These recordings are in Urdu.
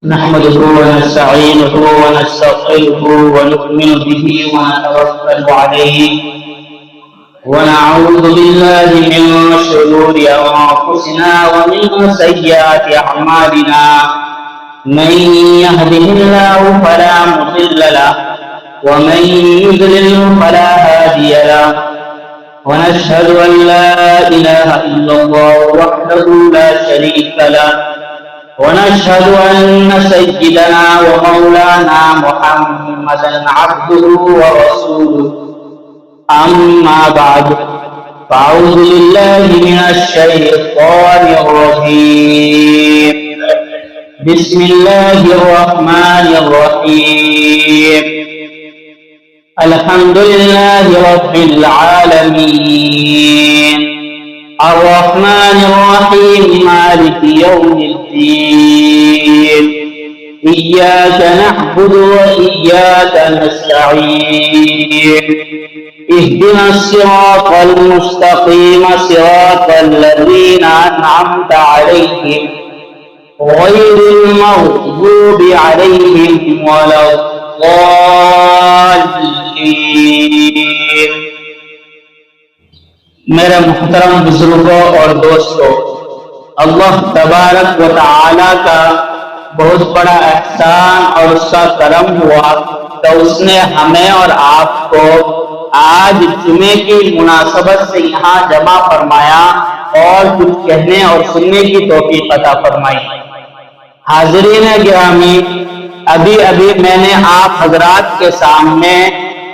نحمده ونستعينه ونستغفره ونؤمن به ونتوكل عليه ونعوذ بالله من شرور أنفسنا ومن سيئات أعمالنا. من يهده الله فلا مضل له ومن يضلل فلا هادي له. ونشهد أن لا إله إلا الله وحده لا شريك له. ونشهد أن سيدنا ومولانا محمدا عبده ورسوله. أما بعد فأعوذ بالله من الشيطان الرجيم. بسم الله الرحمن الرحيم. الحمد لله رب العالمين الرحمن الرحيم مالك يوم الدين. إياك نعبد وإياك نستعين. اهدنا الصراط المستقيم صراط الذين أنعمت عليهم غير المغضوب عليهم ولا الضالين. میرے محترم بزرگوں اور دوستوں، اللہ تبارک و تعالی کا بہت بڑا احسان اور اس کا کرم ہوا کہ اس نے ہمیں اور آپ کو آج جمعے کی مناسبت سے یہاں جمع فرمایا اور کچھ کہنے اور سننے کی توفیق عطا فرمائی. حاضرین گرامی، ابھی میں نے آپ حضرات کے سامنے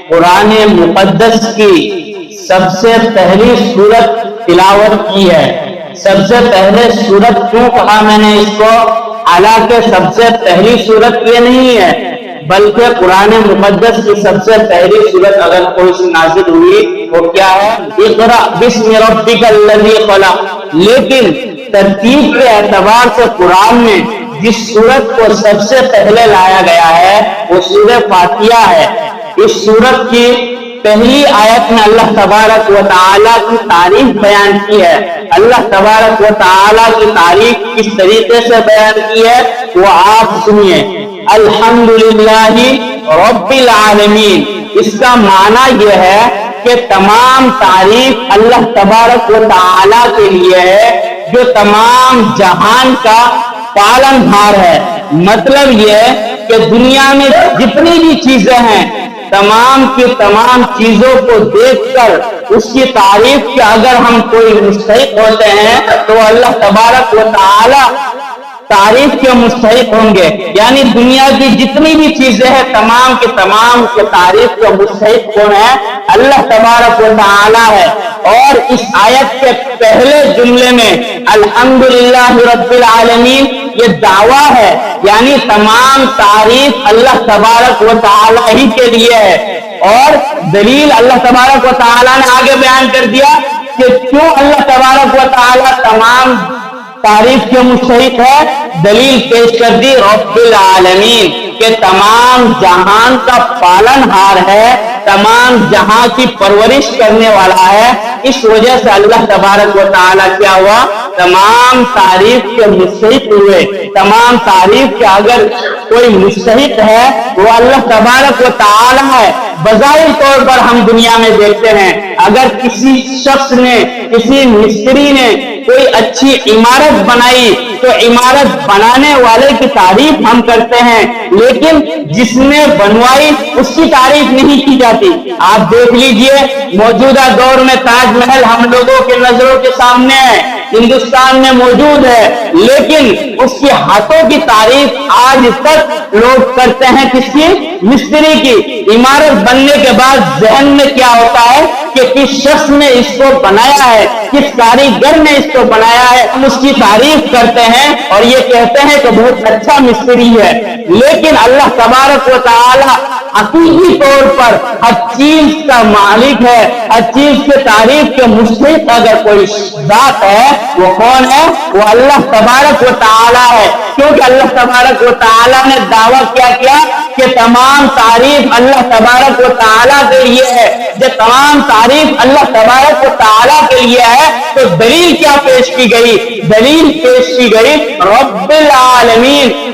قرآن مقدس کی سب سے پہلی سورت تلاوت کی ہے. سب سے پہلے سورت کیوں کہا میں نے اس کو؟ حالانکہ سب سے پہلی سورت یہ نہیں ہے، بلکہ قرآن مقدس کی سب سے پہلی سورت اگر کوئی سی نازل ہوئی وہ کیا ہے؟ اقرأ بسم ربک الذی خلق. لیکن ترتیب کے اعتبار سے قرآن میں جس سورت کو سب سے پہلے لایا گیا ہے وہ سورہ فاتحہ ہے. اس سورت کی پہلی آیت میں اللہ تبارک و تعالیٰ کی تعریف بیان کی ہے. اللہ تبارک و تعالیٰ کی تعریف کس طریقے سے بیان کی ہے وہ آپ سنیے. الحمدللہ رب العالمین، اس کا معنی یہ ہے کہ تمام تعریف اللہ تبارک و تعالیٰ کے لیے ہے جو تمام جہان کا پالن ہار ہے. مطلب یہ کہ دنیا میں جتنی بھی چیزیں ہیں تمام کی تمام چیزوں کو دیکھ کر اس کی تعریف کے اگر ہم کوئی مستحق ہوتے ہیں تو اللہ تبارک و تعالی تعریف کے مستحق ہوں گے. یعنی دنیا کی جتنی بھی چیزیں ہیں تمام کے تمام کے تعریف کے مستحق کون ہے؟ اللہ تبارک و تعالی ہے. اور اس آیت کے پہلے جملے میں الحمدللہ رب العالمین یہ دعویٰ ہے، یعنی تمام تعریف اللہ تبارک و تعالی ہی کے لیے ہے. اور دلیل اللہ تبارک و تعالی نے آگے بیان کر دیا کہ کیوں اللہ تبارک و تعالی تمام تعریف کے مستحق ہے. دلیل پیش کر دی رب العالمین کہ تمام جہان کا پالن ہار ہے، تمام جہاں کی پرورش کرنے والا ہے. اس وجہ سے اللہ تبارک و تعالی کیا ہوا؟ تمام تعریف کے مستحق ہوئے. تمام تعریف کے اگر کوئی مستحق ہے وہ اللہ تبارک و تعالی ہے. بظاہر طور پر ہم دنیا میں دیکھتے ہیں اگر کسی شخص نے، کسی مستری نے کوئی اچھی عمارت بنائی تو عمارت بنانے والے کی تعریف ہم کرتے ہیں، لیکن جس نے بنوائی اس کی تعریف نہیں کی جاتی. آپ دیکھ لیجئے موجودہ دور میں تاج محل ہم لوگوں کے نظروں کے سامنے ہے، ہندوستان میں موجود ہے، لیکن اس کے ہاتھوں کی تعریف آج تک لوگ کرتے ہیں کس کی؟ مستری کی. عمارت بننے کے بعد ذہن میں کیا ہوتا ہے کہ کس شخص نے اس کو بنایا ہے، کس کاریگر نے اس کو بنایا ہے. ہم اس کی تعریف کرتے ہیں اور یہ کہتے ہیں کہ بہت اچھا مستری ہے. لیکن اللہ تبارک و تعالی حقیقی طور پر ہر چیز کا مالک ہے، ہر چیز کے تعریف کے مستحق اگر کوئی ذات ہے وہ کون ہے؟ وہ اللہ تبارک و تعالی ہے. کیونکہ اللہ تبارک و تعالی نے دعویٰ کیا کہ تمام تعریف اللہ تبارک و تعالی کے لیے ہے. جب تمام تعریف اللہ تبارک و تعالی کے لیے ہے تو دلیل کیا پیش کی گئی؟ دلیل پیش کی گئی رب العالمین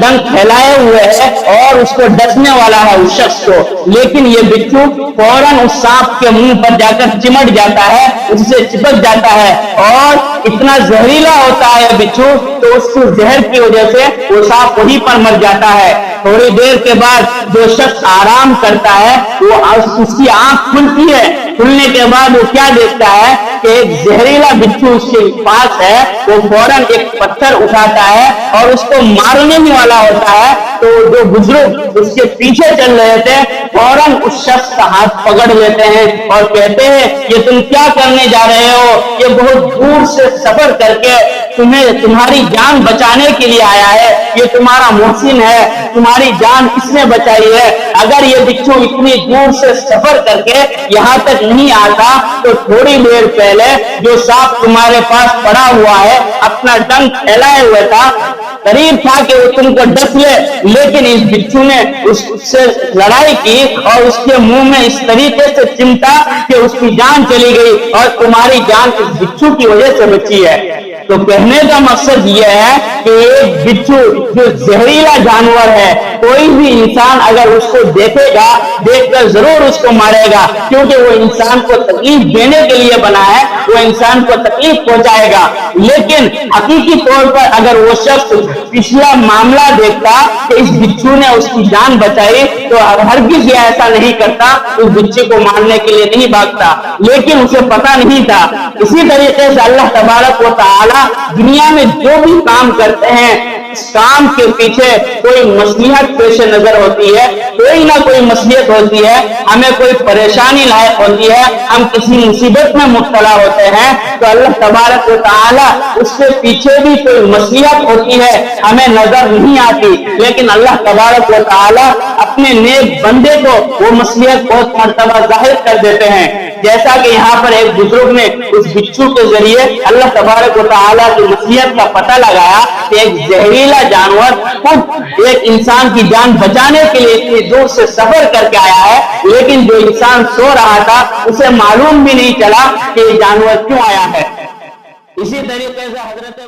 ڈنک پھیلائے ہوئے ہے اور اس کو ڈسنے والا ہے اس شخص کو، لیکن یہ بچھو فوراً اس سانپ کے منہ پر جا کر چمٹ جاتا ہے، اس سے چپک جاتا ہے اور اتنا زہریلا ہوتا ہے بچھو تو اس کو زہر کی وجہ سے وہ سانپ وہیں پر مر جاتا ہے۔ تھوڑی دیر کے بعد جو شخص آرام کرتا ہے وہ اس کی آنکھ کھلتی ہے، کھلنے کے بعد وہ کیا دیکھتا ہے کہ ایک زہریلا بچھو اس کے پاس ہے، وہ فوراً ایک پتھر اٹھاتا ہے اور اس کو مارنے ہی والا ہوتا ہے، تو جو بزرگ اس کے پیچھے چل رہے تھے فوراً اس شخص کا ہاتھ پکڑ لیتے ہیں اور کہتے ہیں یہ تم کیا کرنے جا رہے ہو، یہ بہت دور سے سفر کر کے تمہاری جان بچانے کے لیے آیا ہے، یہ تمہارا محسن ہے، تمہاری جان اس نے بچائی ہے، اگر یہ بچھو اتنی دور سے سفر کر کے یہاں تک نہیں آتا تو تھوڑی دیر پہلے جو سانپ تمہارے پاس پڑا ہوا ہے اپنا ڈنک پھیلائے ہوئے تھا، قریب تھا کہ وہ تم کو ڈس لے، لیکن اس بچھو نے اس سے لڑائی کی اور اس کے منہ میں اس طریقے سے چمٹا کہ اس کی جان چلی گئی اور تمہاری جان اس بچھو کی وجہ سے بچی ہے۔ تو کہنے کا مقصد یہ ہے کہ ایک بچھو جو زہریلا جانور ہے، کوئی بھی انسان اگر اس کو دیکھے گا دیکھ کر ضرور اس کو مارے گا، کیونکہ وہ انسان کو تکلیف دینے کے لیے بنا ہے، وہ انسان کو تکلیف پہنچائے گا۔ لیکن حقیقی طور پر اگر وہ شخص پچھلا معاملہ دیکھتا کہ اس بچھو نے اس کی جان بچائی تو ہرگز یہ ایسا نہیں کرتا، اس بچے کو مارنے کے لیے نہیں بھاگتا، لیکن اسے پتا نہیں تھا۔ اسی طریقے سے اللہ تبارک و تعالی دنیا میں جو بھی کام کرتے ہیں اس کام کے پیچھے کوئی مصلحت پیش نظر ہوتی ہے، کوئی نہ کوئی مصلحت ہوتی ہے، ہمیں کوئی پریشانی لاحق ہوتی ہے، ہم کسی مصیبت میں مبتلا ہوتے ہیں تو اللہ تبارک و تعالی اس کے پیچھے بھی کوئی مصلحت ہوتی ہے ہمیں نظر نہیں آتی، لیکن اللہ تبارک و تعالی اپنے نیک بندے کو وہ مصلحت بہت مرتبہ ظاہر کر دیتے ہیں، جیسا کہ یہاں پر ایک بزرگ نے اس بچھو کے ذریعے اللہ تبارک و تعالیٰ کی مصلحت کا پتہ لگایا کہ ایک زہریلا جانور خود ایک انسان کی جان بچانے کے لیے اتنی دور سے سفر کر کے آیا ہے، لیکن جو انسان سو رہا تھا اسے معلوم بھی نہیں چلا کہ یہ جانور کیوں آیا ہے۔ اسی طریقے سے حضرت